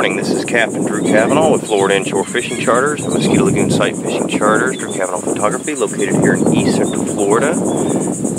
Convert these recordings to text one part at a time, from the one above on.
morning, this is Captain Drew Cavanaugh with Florida Inshore Fishing Charters and Mosquito Lagoon Sight Fishing Charters. Drew Cavanaugh Photography, located here in East Central Florida.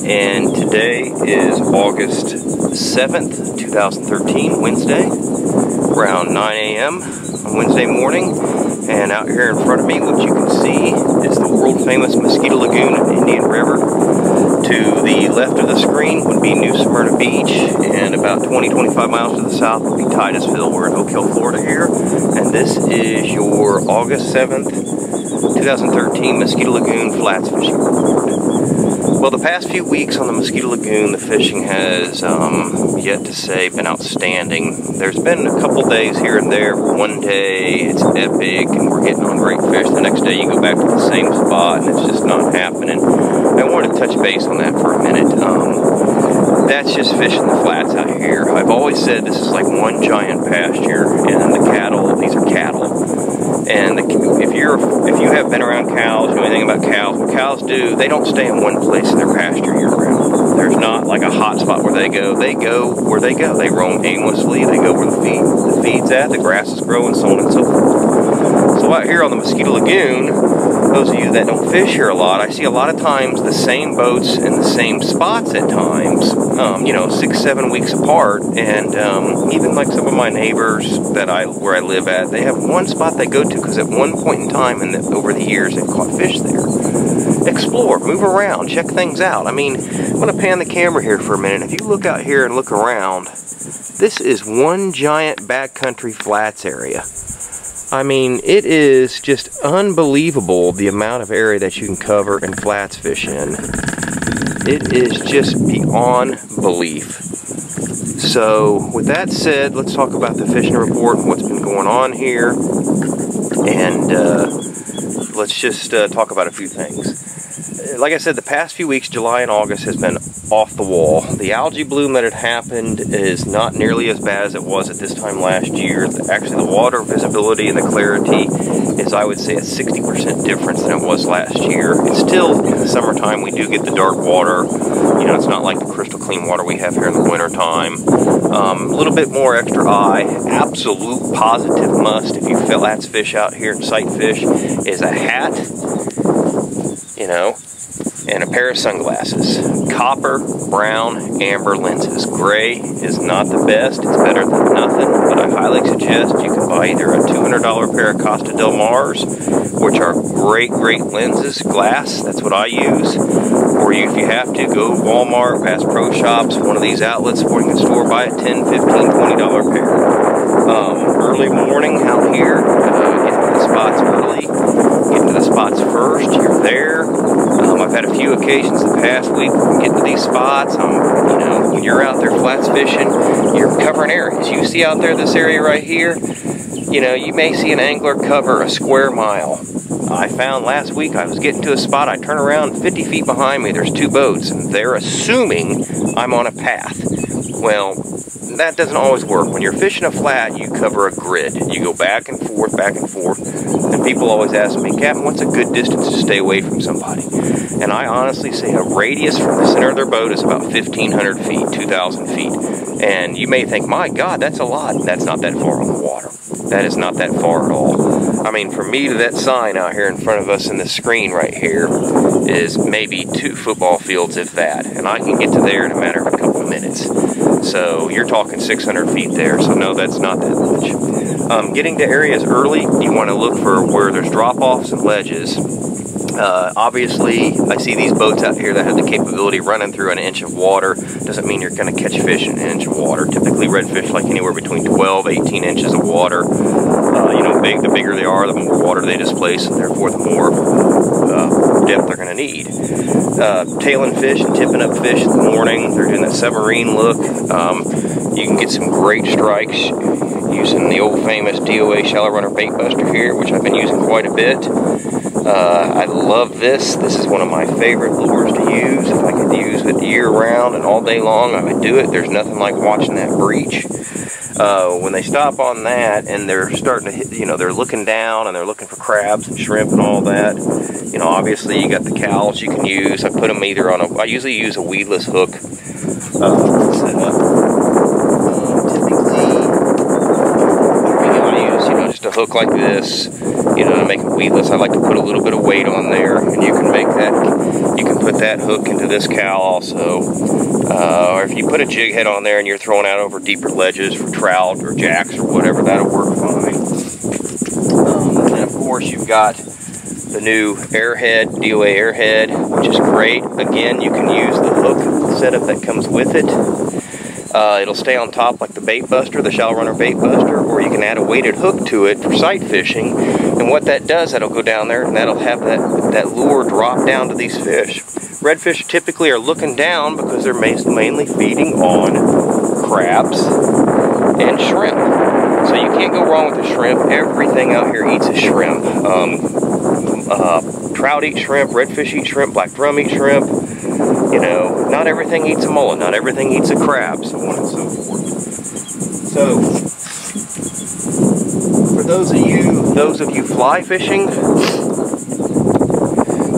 And today is August 7th, 2013, Wednesday, around 9 a.m. on Wednesday morning. And out here in front of me, what you can see is the world-famous Mosquito Lagoon in Indian River. To the left of the screen would be New Smyrna Beach, and about 20-25 miles to the south would be Titusville. We're in Oak Hill, Florida here, and this is your August 7th, 2013 Mosquito Lagoon Flats Fishing Report. Well, the past few weeks on the Mosquito Lagoon, the fishing has, yet to say, been outstanding. There's been a couple days here and there. One day it's epic and we're getting on great fish. The next day you go back to the same spot and it's just not happening. I wanted to touch base on that for a minute. That's just fishing the flats out here. I've always said this is like one giant pasture, and the cattle, these are cattle. And if you have been around cows, you know anything about cows, what cows do, they don't stay in one place in their pasture year round. There's not like a hot spot where they go. They go where they go. They roam aimlessly. They go where the feed's at, the grass is growing, so on and so forth. So out here on the Mosquito Lagoon, those of you that don't fish here a lot, I see a lot of times the same boats in the same spots at times, you know, 6-7 weeks apart. And even like some of my neighbors where I live at, they have one spot they go to because at one point in time over the years they've caught fish there. Explore, move around, check things out. I mean, I'm going to pan the camera here for a minute. If you look out here and look around, this is one giant backcountry flats area. I mean, it is just unbelievable the amount of area that you can cover and flats fish in. It is just beyond belief. So, with that said, let's talk about the fishing report and what's been going on here. And let's just talk about a few things. Like I said, the past few weeks, July and August, has been off the wall. The algae bloom that had happened is not nearly as bad as it was at this time last year. Actually, the water visibility and the clarity is, I would say, a 60% difference than it was last year. It's still, in the summertime, we do get the dark water. You know, it's not like the crystal clean water we have here in the wintertime. A little bit more extra eye. Absolute positive must, if you flats fish out here and sight fish, is a hat, you know, and a pair of sunglasses. Copper, brown, amber lenses. Gray is not the best. It's better than nothing, but I highly suggest you can buy either a $200 pair of Costa Del Mars, which are great lenses, glass, that's what I use, or if you have to, go to Walmart, Bass Pro Shops, one of these outlets, sporting goods store, buy a $10, $15, $20 pair. Early morning out here, getting to the spots early, getting to the spots first, you're there. I've had a few occasions the past week getting to these spots. You know, when you're out there flats fishing, you're covering areas. You see out there this area right here, you know, you may see an angler cover a square mile. I found last week I was getting to a spot, I turn around, 50 feet behind me, there's two boats, and they're assuming I'm on a path. Well, that doesn't always work. When you're fishing a flat, you cover a grid. You go back and forth, and people always ask me, Captain, what's a good distance to stay away from somebody? And I honestly say a radius from the center of their boat is about 1,500 feet, 2,000 feet. And you may think, my God, that's a lot. That's not that far on the water. That is not that far at all. I mean, from me to that sign out here in front of us in the screen right here is maybe 2 football fields, if that. And I can get to there in a matter of a couple of minutes. So you're talking 600 feet there, so no, that's not that much. Getting to areas early, you want to look for where there's drop-offs and ledges. Obviously, I see these boats out here that have the capability of running through an inch of water. Doesn't mean you're going to catch fish in an inch of water. Typically, redfish like anywhere between 12-18 inches of water. You know, the bigger they are, the more water they displace, and therefore the more depth they're going to need. Tailing fish and tipping up fish in the morning. They're doing that submarine look. You can get some great strikes using the old famous DOA Shallow Runner Baitbuster here, which I've been using quite a bit. I love this. This is one of my favorite lures to use. If I could use it year round and all day long, I would do it. There's nothing like watching that breach. When they stop on that and they're starting to hit, you know, they're looking down and they're looking for crabs and shrimp and all that, you know, obviously you got the cowls you can use. I put them either on I usually use a weedless hook set up. Typically, hook like this, you know, to make it weedless, I like to put a little bit of weight on there, and you can make that, you can put that hook into this cow also. Or if you put a jig head on there and you're throwing out over deeper ledges for trout or jacks or whatever, that'll work fine. And of course you've got the new airhead, DOA airhead, which is great. Again, you can use the hook setup that comes with it. It'll stay on top like the Baitbuster, the shallow runner Baitbuster, or you can add a weighted hook to it for sight fishing. And what that does, that'll go down there and that'll have that lure drop down to these fish. Redfish typically are looking down because they're mainly feeding on crabs and shrimp. So you can't go wrong with the shrimp. Everything out here eats a shrimp. Trout eat shrimp, redfish eat shrimp, black drum eat shrimp. You know, not everything eats a mullet, not everything eats a crab, so on and so forth. So, for those of you fly fishing,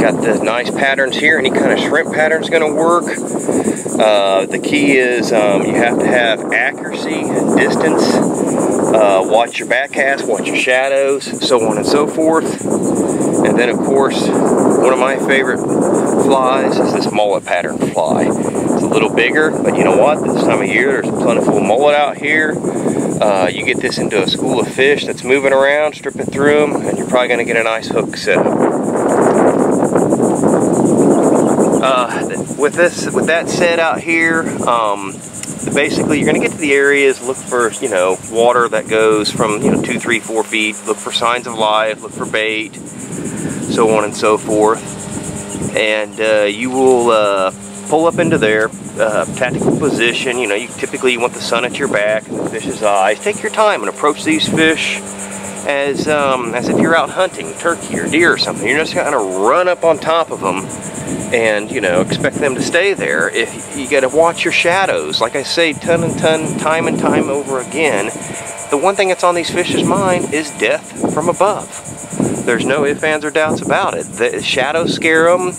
got the nice patterns here. Any kind of shrimp pattern is going to work. The key is you have to have accuracy, distance, watch your back cast, watch your shadows, so on and so forth. And then of course, one of my favorite flies is this mullet pattern fly. It's a little bigger, but you know what? This time of year there's plentiful mullet out here. You get this into a school of fish that's moving around, strip it through them, and you're probably going to get a nice hook set up. With that said out here, basically you're going to get to the areas, look for, you know, water that goes from, you know, 2, 3, 4 feet, look for signs of life, look for bait, so on and so forth. And you will pull up into there, tactical position. You know, typically you want the sun at your back and the fish's eyes. Take your time and approach these fish as if you're out hunting turkey or deer or something. You're just going to run up on top of them and, you know, expect them to stay there. If you got to watch your shadows, like I say, time and time over again. The one thing that's on these fish's mind is death from above. There's no ifs, ands, or doubts about it. The shadows scare them.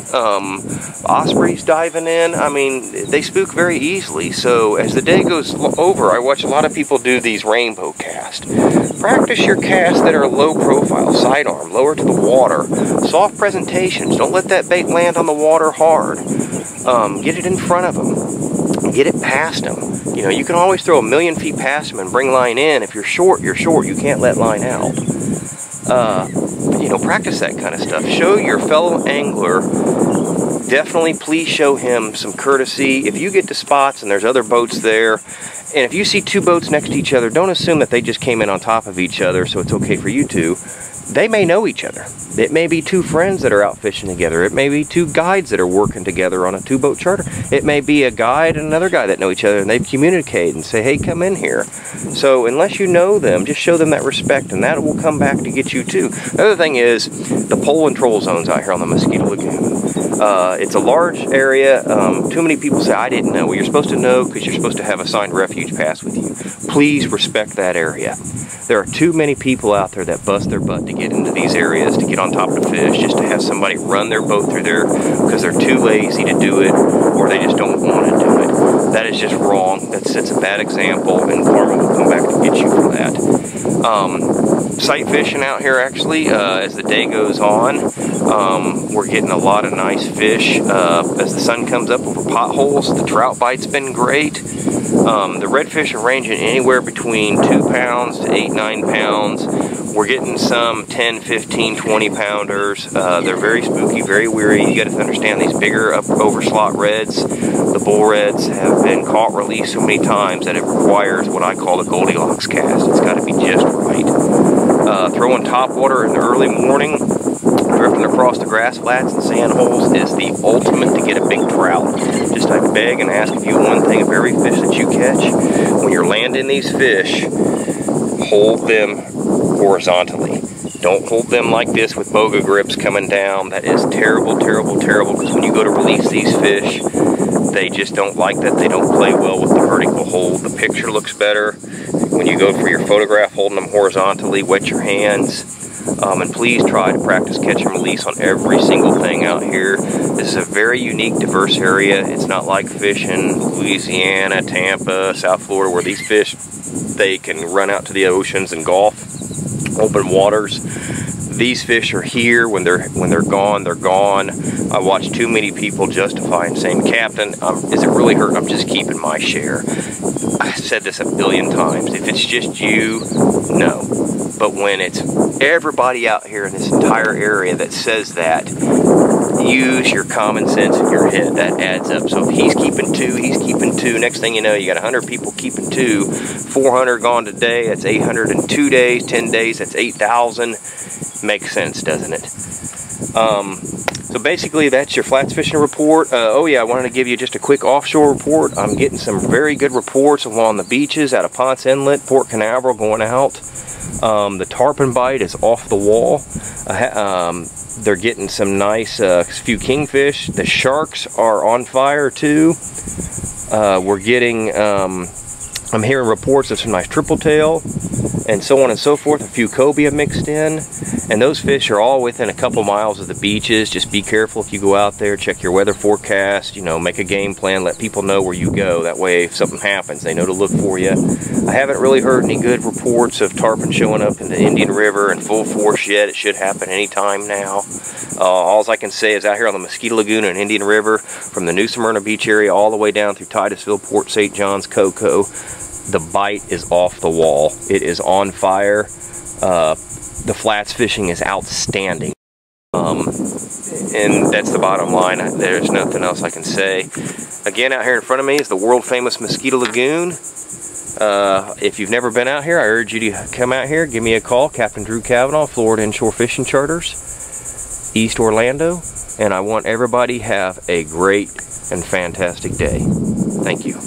Ospreys diving in. I mean, they spook very easily. So as the day goes over, I watch a lot of people do these rainbow casts. Practice your casts that are low profile, sidearm, lower to the water. Soft presentations. Don't let that bait land on the water hard. Get it in front of them. Get it past them. You know, you can always throw 1,000,000 feet past them and bring line in. If you're short, you're short. You can't let line out. You know, practice that kind of stuff. Show your fellow angler, definitely please show him some courtesy. If you get to spots and there's other boats there, and if you see 2 boats next to each other, don't assume that they just came in on top of each other, so it's okay for you to. They may know each other. It may be 2 friends that are out fishing together. It may be 2 guides that are working together on a 2-boat charter. It may be a guide and another guy that know each other, and they communicate and say, hey, come in here. So unless you know them, just show them that respect, and that will come back to get you too. The other thing is the pole and troll zones out here on the Mosquito Lagoon. It's a large area. Too many people say, I didn't know. Well, you're supposed to know because you're supposed to have a signed refuge pass with you. Please respect that area. There are too many people out there that bust their butt to get into these areas, to get on top of fish, just to have somebody run their boat through there because they're too lazy to do it or they just don't want to do it. That is just wrong. That sets a bad example, and karma will come back to get you for that. Sight fishing out here, actually, as the day goes on, we're getting a lot of nice fish. As the sun comes up over potholes, the trout bite's been great. The redfish are ranging anywhere between 2 pounds to 8, 9 pounds. We're getting some 10, 15, 20 pounders. They're very spooky, very weary. You got to understand these bigger over slot reds, the bull reds, have been caught released so many times that it requires what I call the Goldilocks cast. It's got to be just right. Throwing top water in the early morning, drifting across the grass flats and sand holes is the ultimate to get a big trout. Just I beg and ask of you one thing of every fish that you catch. When you're landing these fish, hold them horizontally. Don't hold them like this with boga grips coming down. That is terrible, terrible, terrible, because when you go to release these fish, they just don't like that. They don't play well with the vertical hold. The picture looks better when you go for your photograph holding them horizontally. Wet your hands. And please try to practice catch and release on every single thing out here. This is a very unique, diverse area. It's not like fishing Louisiana, Tampa, South Florida, where these fish, they can run out to the oceans and golf. open waters. These fish are here. When they're gone, they're gone. I watch too many people justify and saying, Captain, is it really hurt? I'm just keeping my share. I said this a billion times. If it's just you, no. But when it's everybody out here in this entire area that says that, use your common sense in your head. That adds up. So if he's keeping 2, he's keeping 2. Next thing you know, you got 100 people keeping 2. 400 gone today. That's 800 in 2 days. 10 days. That's 8,000. Makes sense, doesn't it? So basically, that's your flats fishing report. Oh yeah, I wanted to give you just a quick offshore report. I'm getting some very good reports along the beaches out of Ponce Inlet, Port Canaveral going out. The tarpon bite is off the wall. They're getting some nice few kingfish. The sharks are on fire too. We're getting, I'm hearing reports of some nice triple tail and so on and so forth. A few cobia mixed in. And those fish are all within a couple miles of the beaches. Just be careful if you go out there. Check your weather forecast. You know, make a game plan. Let people know where you go. That way, if something happens, they know to look for you. I haven't really heard any good reports of tarpon showing up in the Indian River in full force yet. It should happen anytime now. All I can say is out here on the Mosquito Lagoon and Indian River, from the New Smyrna Beach area all the way down through Titusville, Port St. John's, Cocoa, the bite is off the wall. It is on fire. The flats fishing is outstanding. And that's the bottom line. There's nothing else I can say. Again, out here in front of me is the world famous Mosquito Lagoon. If you've never been out here, I urge you to come out here. Give me a call. Captain Drew Cavanaugh, Florida Inshore Fishing Charters, East Orlando. And I want everybody to have a great and fantastic day. Thank you.